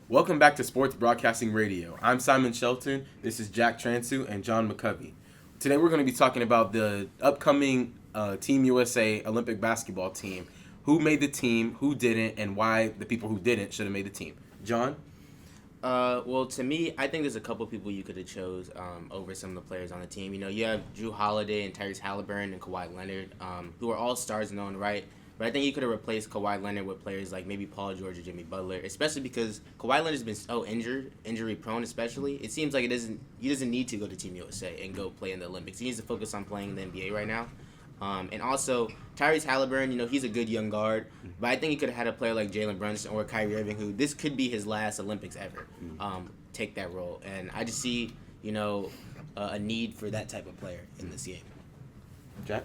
Welcome back to Sports Broadcasting Radio. I'm Simon Shelton. This is Jack Transu and John McCovey. Today we're going to be talking about the upcoming Team USA Olympic basketball team. Who made the team, who didn't, and why the people who didn't should have made the team. John? Well, to me, I think there's a couple people you could have chose over some of the players on the team. You know, you have Drew Holiday and Tyrese Halliburton and Kawhi Leonard, who are all stars in their own right. But I think you could have replaced Kawhi Leonard with players like maybe Paul George or Jimmy Butler, especially because Kawhi Leonard's been so injury prone especially. It seems like he doesn't need to go to Team USA and go play in the Olympics. He needs to focus on playing in the NBA right now. And also, Tyrese Halliburton, you know, he's a good young guard, but I think he could have had a player like Jalen Brunson or Kyrie Irving, who this could be his last Olympics ever, take that role. And I just see, you know, a need for that type of player in this game. Jack?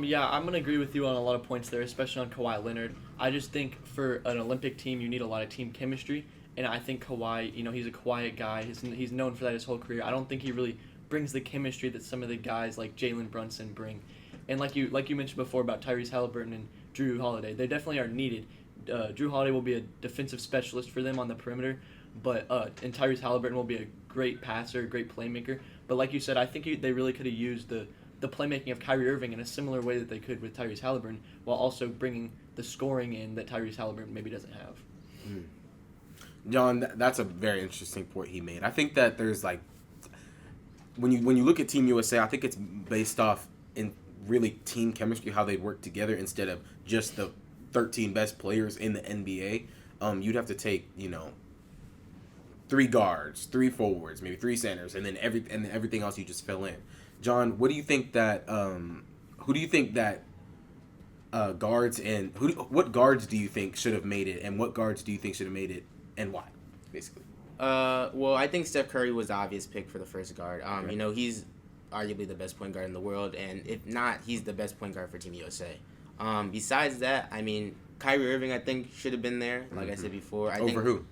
Yeah, I'm going to agree with you on a lot of points there, especially on Kawhi Leonard. I just think for an Olympic team, you need a lot of team chemistry, and I think Kawhi, you know, he's a quiet guy. He's known for that his whole career. I don't think he really brings the chemistry that some of the guys like Jalen Brunson bring. And like you mentioned before about Tyrese Halliburton and Drew Holiday, they definitely are needed. Drew Holiday will be a defensive specialist for them on the perimeter, and Tyrese Halliburton will be a great passer, a great playmaker. But like you said, I think they really could have used the playmaking of Kyrie Irving in a similar way that they could with Tyrese Halliburton, while also bringing the scoring in that Tyrese Halliburton maybe doesn't have. John, that's a very interesting point he made. I think that there's like, when you look at Team USA, I think it's based off in really team chemistry, how they work together instead of just the 13 best players in the NBA. You'd have to take, you know, 3 guards, 3 forwards, maybe 3 centers, and then everything else you just fill in. John, what do you think that who do you think that guards and what guards do you think should have made it, and what guards do you think should have made it, and why, basically? Well, I think Steph Curry was the obvious pick for the first guard. Okay. You know, he's arguably the best point guard in the world, and if not, he's the best point guard for Team USA. Besides that, I mean, Kyrie Irving, I think, should have been there, like I said before. Who?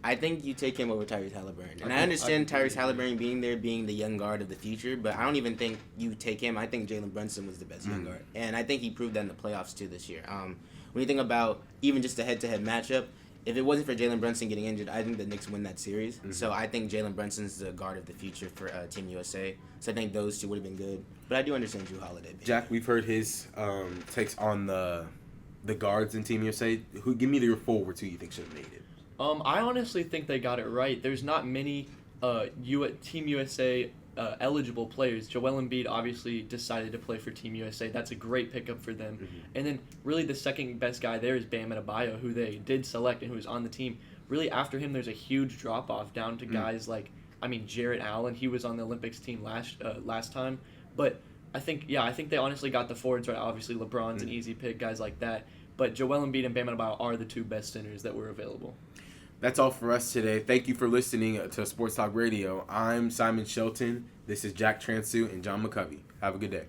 I think you take him over Tyrese Halliburton. And I understand Tyrese Halliburton being there, being the young guard of the future, but I don't even think you take him. I think Jalen Brunson was the best young guard. And I think he proved that in the playoffs, too, this year. When you think about even just a head-to-head matchup, if it wasn't for Jalen Brunson getting injured, I think the Knicks win that series. So I think Jalen Brunson's the guard of the future for Team USA. So I think those two would have been good. But I do understand Drew Holiday. Jack, we've heard his takes on the guards in Team USA. Give me your forwards who you think should have made it. I honestly think they got it right. There's not many Team USA eligible players. Joel Embiid obviously decided to play for Team USA. That's a great pickup for them. And then really the second best guy there is Bam Adebayo, who they did select and who is on the team. Really after him, there's a huge drop-off down to guys like, Jarrett Allen. He was on the Olympics team last time. But I think they honestly got the forwards right. Obviously LeBron's an easy pick, guys like that. But Joel Embiid and Bam Adebayo are the 2 best centers that were available. That's all for us today. Thank you for listening to Sports Talk Radio. I'm Simon Shelton. This is Jack Transu and John McCovey. Have a good day.